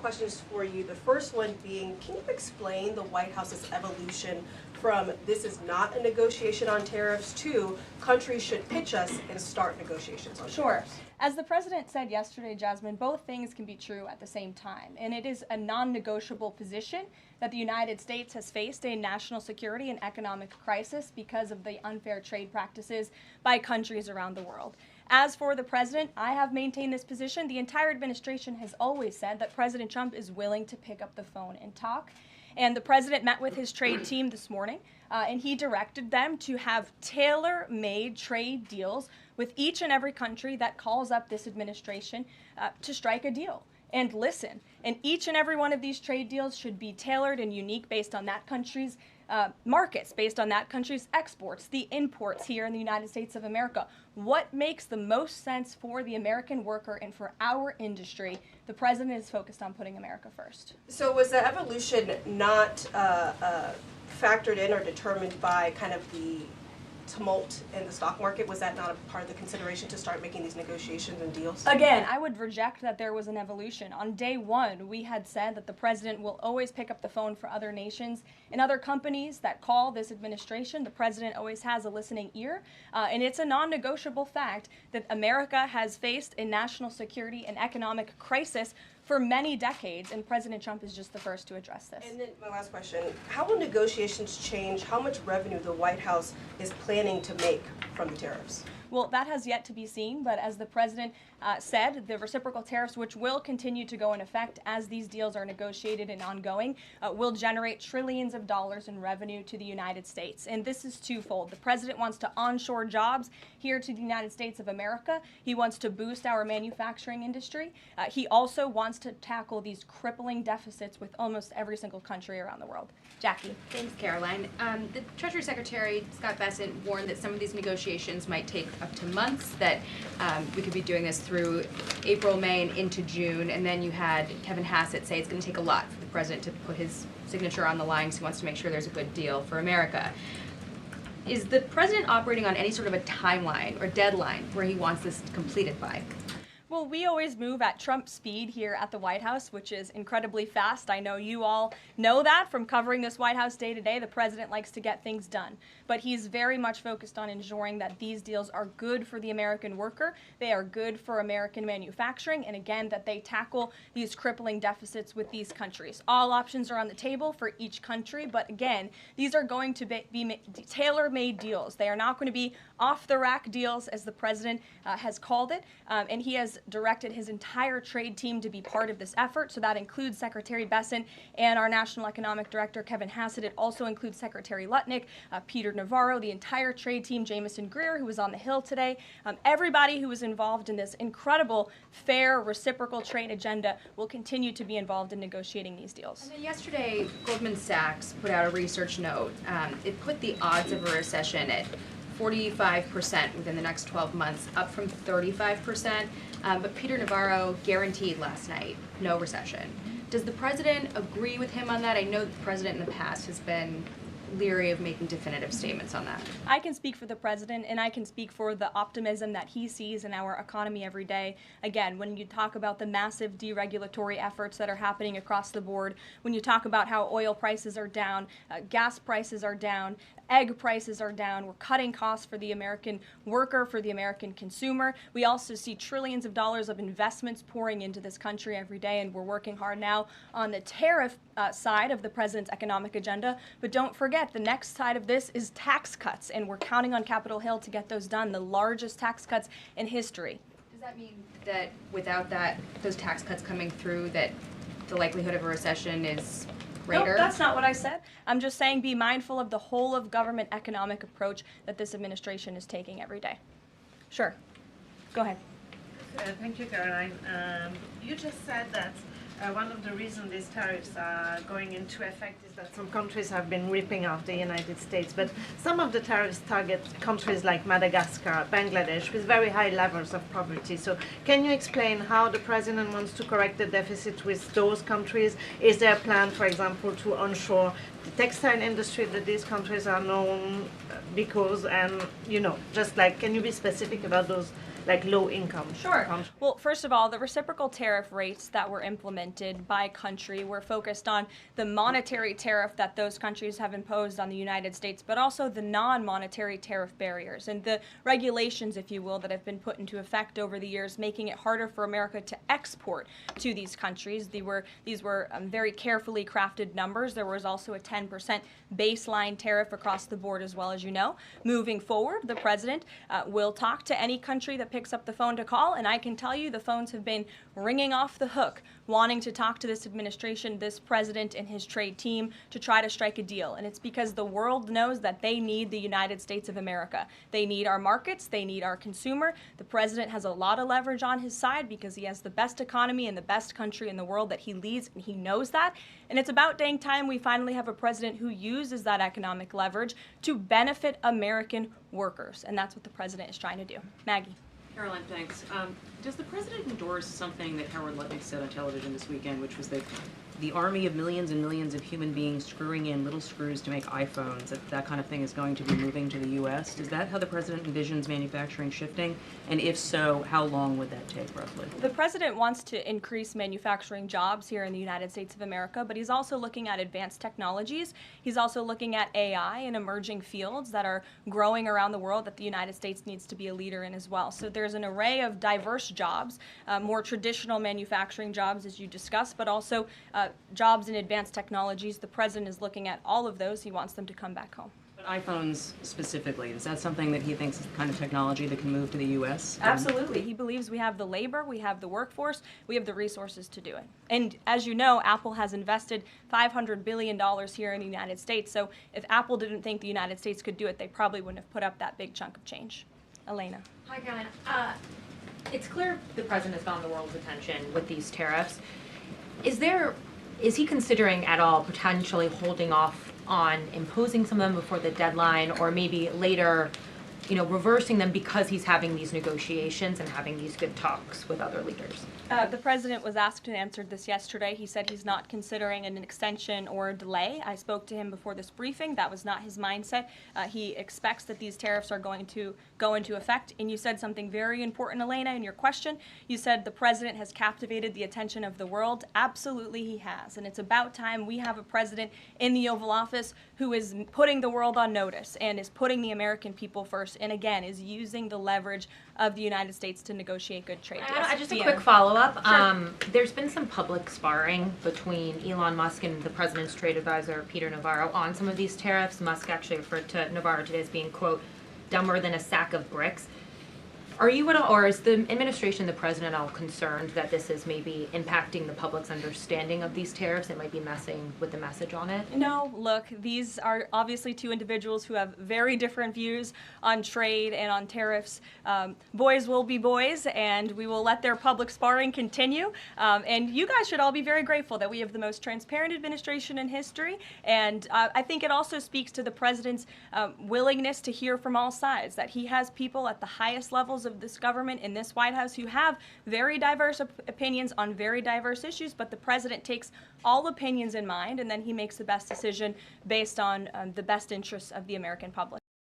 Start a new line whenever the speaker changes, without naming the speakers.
questions for you. The first one being, can you explain the White House's evolution from this is not a negotiation on tariffs to countries should pitch us and start negotiations on tariffs?
As the president said yesterday, Jasmine, both things can be true at the same time. And it is a non-negotiable position that the United States has faced a national security and economic crisis because of the unfair trade practices by countries around the world. As for the president, I have maintained this position. The entire administration has always said that President Trump is willing to pick up the phone and talk. And the president met with his trade team this morning, and he directed them to have tailor-made trade deals with each and every country that calls up this administration to strike a deal and listen. And each and every one of these trade deals should be tailored and unique based on that country's markets, based on that country's exports, the imports here in the United States of America. What makes the most sense for the American worker and for our industry? The president is focused on putting America first.
So was the evolution not factored in or determined by kind of the tumult in the stock market? Was that not a part of the consideration to start making these negotiations and deals?
Again, I would reject that there was an evolution. On day one, we had said that the president will always pick up the phone for other nations and other companies that call this administration. The president always has a listening ear, and it's a non-negotiable fact that America has faced a national security and economic crisis for many decades, and President Trump is just the first to address this.
And then my last question, how will negotiations change how much revenue the White House is planning to make from the tariffs?
Well, that has yet to be seen, but as the president said, the reciprocal tariffs, which will continue to go in effect as these deals are negotiated and ongoing, will generate trillions of dollars in revenue to the United States. And this is twofold. The president wants to onshore jobs here to the United States of America. He wants to boost our manufacturing industry. He also wants to tackle these crippling deficits with almost every single country around the world. Jackie.
Thanks, Karoline. The Treasury Secretary, Scott Bessent, warned that some of these negotiations might take up to months, that we could be doing this through April, May, and into June. And then you had Kevin Hassett say it's going to take a lot for the president to put his signature on the line because he wants to make sure there's a good deal for America. Is the president operating on any sort of a timeline or deadline where he wants this completed by?
Well, we always move at Trump speed here at the White House, which is incredibly fast. I know you all know that from covering this White House day to day. The president likes to get things done, but he's very much focused on ensuring that these deals are good for the American worker, they are good for American manufacturing, and again, that they tackle these crippling deficits with these countries. All options are on the table for each country, but again, these are going to be tailor-made deals. They are not going to be off-the-rack deals, as the president has called it, and he has directed his entire trade team to be part of this effort. So that includes Secretary Bessent and our National Economic Director, Kevin Hassett. It also includes Secretary Lutnick, Peter Navarro, the entire trade team, Jamison Greer, who was on the Hill today. Everybody who was involved in this incredible, fair, reciprocal trade agenda will continue to be involved in negotiating these deals.
And then yesterday, Goldman Sachs put out a research note. It put the odds of a recession at 45% within the next 12 months, up from 35%. But Peter Navarro guaranteed last night no recession. Does the president agree with him on that? I know that the president in the past has been leery of making definitive statements on that.
I can speak for the president, and I can speak for the optimism that he sees in our economy every day. Again, when you talk about the massive deregulatory efforts that are happening across the board, when you talk about how oil prices are down, gas prices are down, egg prices are down, we're cutting costs for the American worker, for the American consumer. We also see trillions of dollars of investments pouring into this country every day, and we're working hard now on the tariff side of the president's economic agenda. But don't forget, the next side of this is tax cuts, and we're counting on Capitol Hill to get those done, the largest tax cuts in history.
Does that mean that without those tax cuts coming through, that the likelihood of a recession is greater?
No, that's not what I said. I'm just saying be mindful of the whole of government economic approach that this administration is taking every day. Sure. Go ahead.
Thank you, Karoline. You just said that one of the reasons these tariffs are going into effect is that some countries have been ripping off the United States, but some of the tariffs target countries like Madagascar, Bangladesh, with very high levels of poverty. So can you explain how the president wants to correct the deficit with those countries? Is there a plan, for example, to onshore the textile industry that these countries are known because, and, you know, just like, can you be specific about those like low-income
Sure.
countries?
Well, first of all, the reciprocal tariff rates that were implemented by country were focused on the monetary tariff that those countries have imposed on the United States, but also the non-monetary tariff barriers and the regulations, if you will, that have been put into effect over the years, making it harder for America to export to these countries. These were very carefully crafted numbers. There was also a 10% baseline tariff across the board, as well, as you know. Moving forward, the president will talk to any country that picks up the phone to call, and I can tell you the phones have been ringing off the hook, wanting to talk to this administration, this president, and his trade team to try to strike a deal. And it's because the world knows that they need the United States of America. They need our markets. They need our consumer. The president has a lot of leverage on his side because he has the best economy and the best country in the world that he leads, and he knows that. And it's about dang time we finally have a president who uses that economic leverage to benefit American workers. And that's what the president is trying to do. Maggie.
Karoline, thanks. Does the president endorse something that Howard Lutnick said on television this weekend, which was that the army of millions and millions of human beings screwing in little screws to make iPhones, that kind of thing is going to be moving to the U.S.? Is that how the president envisions manufacturing shifting? And if so, how long would that take, roughly?
The president wants to increase manufacturing jobs here in the United States of America, but he's also looking at advanced technologies. He's also looking at AI and emerging fields that are growing around the world that the United States needs to be a leader in as well. So there's an array of diverse jobs, more traditional manufacturing jobs, as you discussed, but also jobs in advanced technologies. The president is looking at all of those. He wants them to come back home.
But iPhones specifically, is that something that he thinks is the kind of technology that can move to the U.S.?
Absolutely. He believes we have the labor, we have the workforce, we have the resources to do it. And as you know, Apple has invested $500 billion here in the United States. So if Apple didn't think the United States could do it, they probably wouldn't have put up that big chunk of change. Elena.
Hi, Caroline. It's clear the president has gotten the world's attention with these tariffs. Is he considering at all potentially holding off on imposing some of them before the deadline, or maybe later, reversing them because he's having these negotiations and having these good talks with other leaders?
The president was asked and answered this yesterday. He said he's not considering an extension or a delay. I spoke to him before this briefing. That was not his mindset. He expects that these tariffs are going to go into effect. And you said something very important, Elena, in your question. You said the president has captivated the attention of the world. Absolutely he has. And it's about time we have a president in the Oval Office who is putting the world on notice and is putting the American people first, and again, is using the leverage of the United States to negotiate good trade deals.
Just a quick follow-up. Sure. There's been some public sparring between Elon Musk and the president's trade advisor, Peter Navarro, on some of these tariffs. Musk actually referred to Navarro today as being, quote, dumber than a sack of bricks. Are you at all, or is the administration, the president, all concerned that this is maybe impacting the public's understanding of these tariffs? It might be messing with the message on it?
No, look, these are obviously two individuals who have very different views on trade and on tariffs. Boys will be boys, and we will let their public sparring continue. And you guys should all be very grateful that we have the most transparent administration in history. And I think it also speaks to the president's willingness to hear from all sides, that he has people at the highest levels of this government in this White House who have very diverse opinions on very diverse issues, but the president takes all opinions in mind, and then he makes the best decision based on the best interests of the American public.